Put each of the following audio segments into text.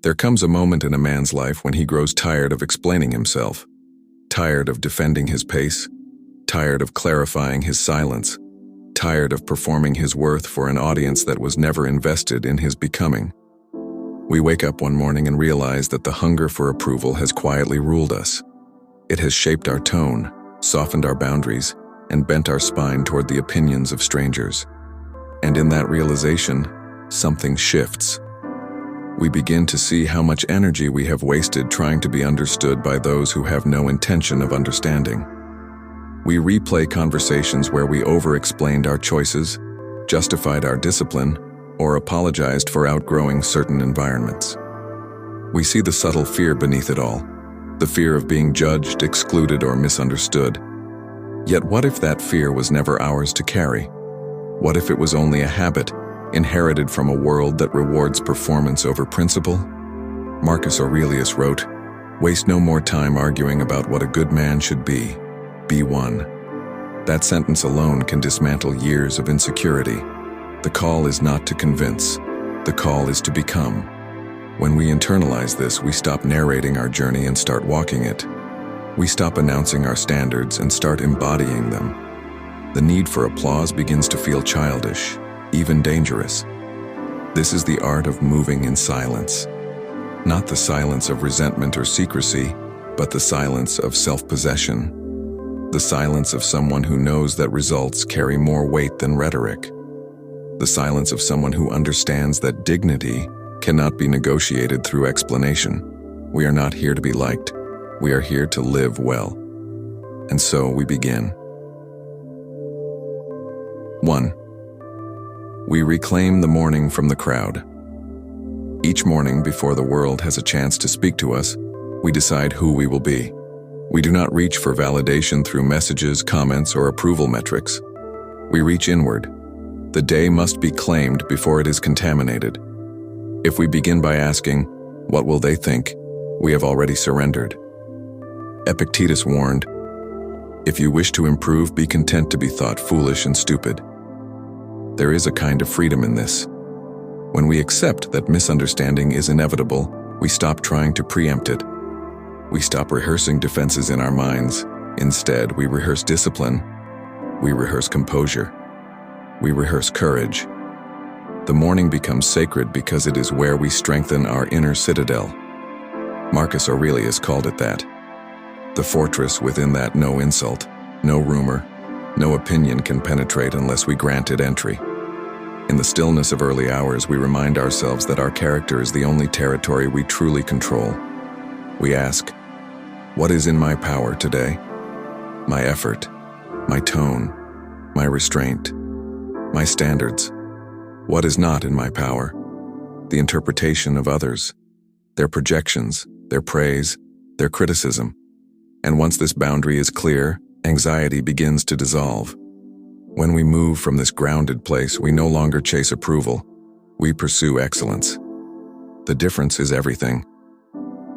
There comes a moment in a man's life when he grows tired of explaining himself, tired of defending his pace, tired of clarifying his silence, tired of performing his worth for an audience that was never invested in his becoming. We wake up one morning and realize that the hunger for approval has quietly ruled us. It has shaped our tone, softened our boundaries, and bent our spine toward the opinions of strangers. And in that realization, something shifts. We begin to see how much energy we have wasted trying to be understood by those who have no intention of understanding. We replay conversations where we over-explained our choices, justified our discipline, or apologized for outgrowing certain environments. We see the subtle fear beneath it all, the fear of being judged, excluded, or misunderstood. Yet what if that fear was never ours to carry? What if it was only a habit, inherited from a world that rewards performance over principle? Marcus Aurelius wrote, "Waste no more time arguing about what a good man should be. Be one." That sentence alone can dismantle years of insecurity. The call is not to convince. The call is to become. When we internalize this, we stop narrating our journey and start walking it. We stop announcing our standards and start embodying them. The need for applause begins to feel childish, even dangerous. This is the art of moving in silence. Not the silence of resentment or secrecy, but the silence of self-possession. The silence of someone who knows that results carry more weight than rhetoric. The silence of someone who understands that dignity cannot be negotiated through explanation. We are not here to be liked. We are here to live well. And so we begin. 1. We reclaim the morning from the crowd. Each morning, before the world has a chance to speak to us, we decide who we will be. We do not reach for validation through messages, comments, or approval metrics. We reach inward. The day must be claimed before it is contaminated. If we begin by asking, "What will they think?" we have already surrendered. Epictetus warned, "If you wish to improve, be content to be thought foolish and stupid." There is a kind of freedom in this. When we accept that misunderstanding is inevitable, we stop trying to preempt it. We stop rehearsing defenses in our minds. Instead, we rehearse discipline. We rehearse composure. We rehearse courage. The morning becomes sacred because it is where we strengthen our inner citadel. Marcus Aurelius called it that. The fortress within that no insult, no rumor, no opinion can penetrate unless we grant it entry. In the stillness of early hours, we remind ourselves that our character is the only territory we truly control. We ask, what is in my power today? My effort, my tone, my restraint, my standards. What is not in my power? The interpretation of others, their projections, their praise, their criticism. And once this boundary is clear, anxiety begins to dissolve. When we move from this grounded place, we no longer chase approval. We pursue excellence. The difference is everything.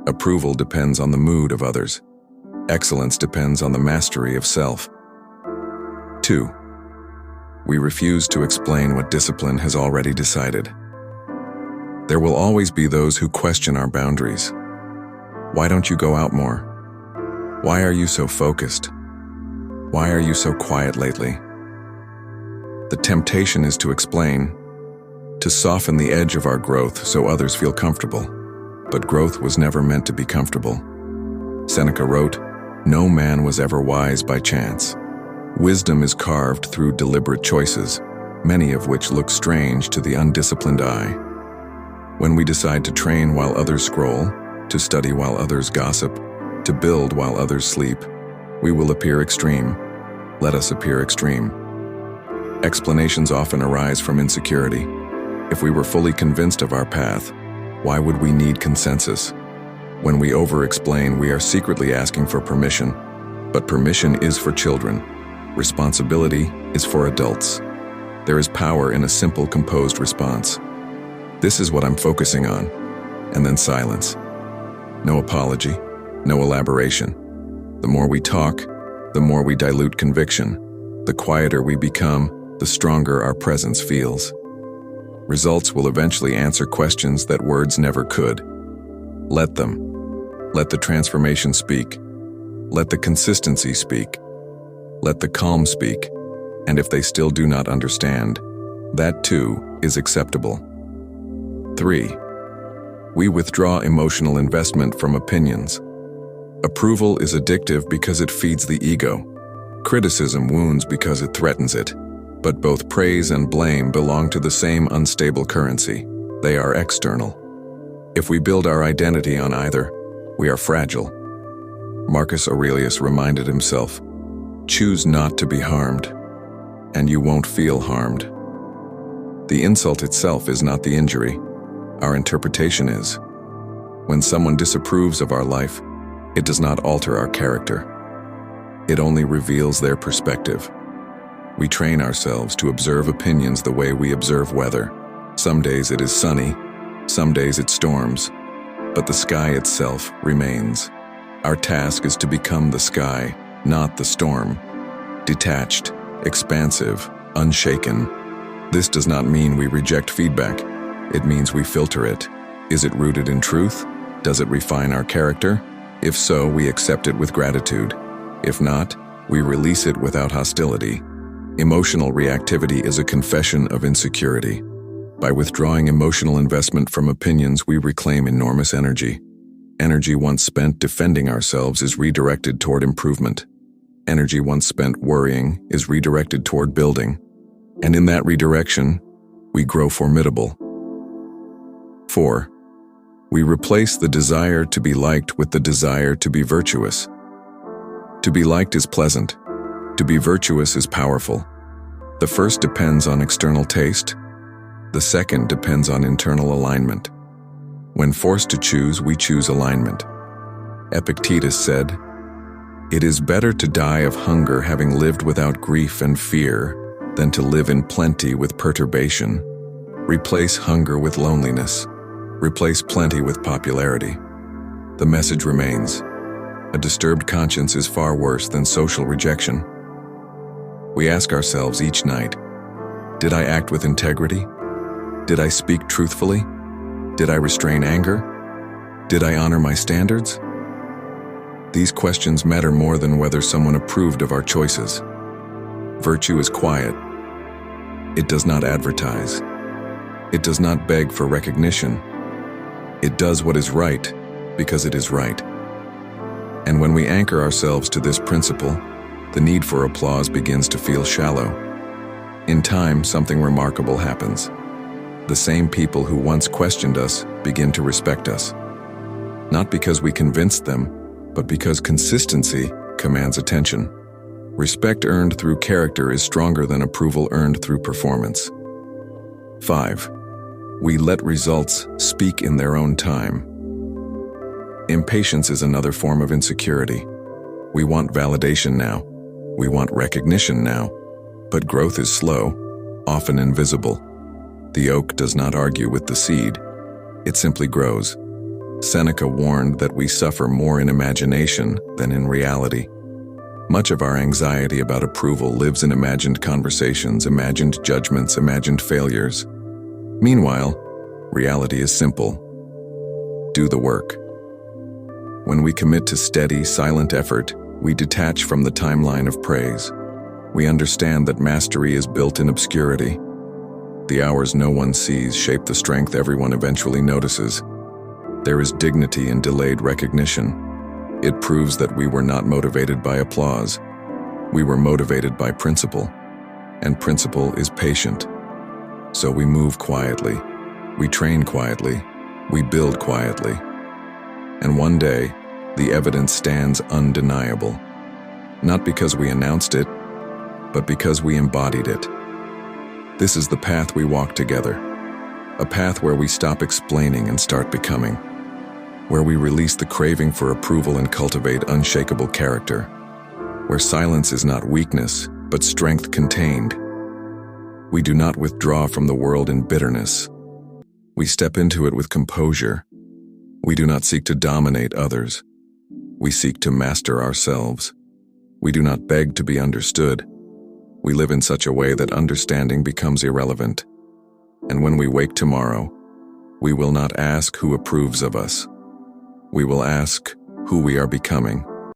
Approval depends on the mood of others. Excellence depends on the mastery of self. 2. We refuse to explain what discipline has already decided. There will always be those who question our boundaries. Why don't you go out more? Why are you so focused? Why are you so quiet lately? The temptation is to explain, to soften the edge of our growth so others feel comfortable. But growth was never meant to be comfortable. Seneca wrote, "No man was ever wise by chance. Wisdom is carved through deliberate choices, many of which look strange to the undisciplined eye." When we decide to train while others scroll, to study while others gossip, to build while others sleep, we will appear extreme. Let us appear extreme. Explanations often arise from insecurity. If we were fully convinced of our path, why would we need consensus? When we over-explain, we are secretly asking for permission, but permission is for children. Responsibility is for adults. There is power in a simple, composed response. This is what I'm focusing on. And then silence. No apology, no elaboration. The more we talk, the more we dilute conviction. The quieter we become, the stronger our presence feels. Results will eventually answer questions that words never could. Let them. Let the transformation speak. Let the consistency speak. Let the calm speak. And if they still do not understand, that too is acceptable. 3. We withdraw emotional investment from opinions. Approval is addictive because it feeds the ego. Criticism wounds because it threatens it. But both praise and blame belong to the same unstable currency. They are external. If we build our identity on either, we are fragile. Marcus Aurelius reminded himself, "Choose not to be harmed, and you won't feel harmed." The insult itself is not the injury. Our interpretation is. When someone disapproves of our life, it does not alter our character. It only reveals their perspective. We train ourselves to observe opinions the way we observe weather. Some days it is sunny, some days it storms, but the sky itself remains. Our task is to become the sky, not the storm. Detached, expansive, unshaken. This does not mean we reject feedback. It means we filter it. Is it rooted in truth? Does it refine our character? If so, we accept it with gratitude. If not, we release it without hostility. Emotional reactivity is a confession of insecurity. By withdrawing emotional investment from opinions, we reclaim enormous energy. Energy once spent defending ourselves is redirected toward improvement. Energy once spent worrying is redirected toward building. And in that redirection, we grow formidable. 4. We replace the desire to be liked with the desire to be virtuous. To be liked is pleasant. To be virtuous is powerful. The first depends on external taste. The second depends on internal alignment. When forced to choose, we choose alignment. Epictetus said, "It is better to die of hunger having lived without grief and fear than to live in plenty with perturbation." Replace hunger with loneliness. Replace plenty with popularity. The message remains. A disturbed conscience is far worse than social rejection. We ask ourselves each night, did I act with integrity? Did I speak truthfully? Did I restrain anger? Did I honor my standards? These questions matter more than whether someone approved of our choices. Virtue is quiet. It does not advertise. It does not beg for recognition. It does what is right because it is right. And when we anchor ourselves to this principle, the need for applause begins to feel shallow. In time, something remarkable happens. The same people who once questioned us begin to respect us. Not because we convinced them, but because consistency commands attention. Respect earned through character is stronger than approval earned through performance. 5. We let results speak in their own time. Impatience is another form of insecurity. We want validation now. We want recognition now. But growth is slow, often invisible. The oak does not argue with the seed. It simply grows. Seneca warned that we suffer more in imagination than in reality. Much of our anxiety about approval lives in imagined conversations, imagined judgments, imagined failures. Meanwhile, reality is simple. Do the work. When we commit to steady, silent effort, we detach from the timeline of praise. We understand that mastery is built in obscurity. The hours no one sees shape the strength everyone eventually notices. There is dignity in delayed recognition. It proves that we were not motivated by applause. We were motivated by principle. And principle is patient. So we move quietly. We train quietly. We build quietly. And one day, the evidence stands undeniable. Not because we announced it, but because we embodied it. This is the path we walk together. A path where we stop explaining and start becoming. Where we release the craving for approval and cultivate unshakable character. Where silence is not weakness, but strength contained. We do not withdraw from the world in bitterness. We step into it with composure. We do not seek to dominate others. We seek to master ourselves. We do not beg to be understood. We live in such a way that understanding becomes irrelevant. And when we wake tomorrow, we will not ask who approves of us. We will ask who we are becoming,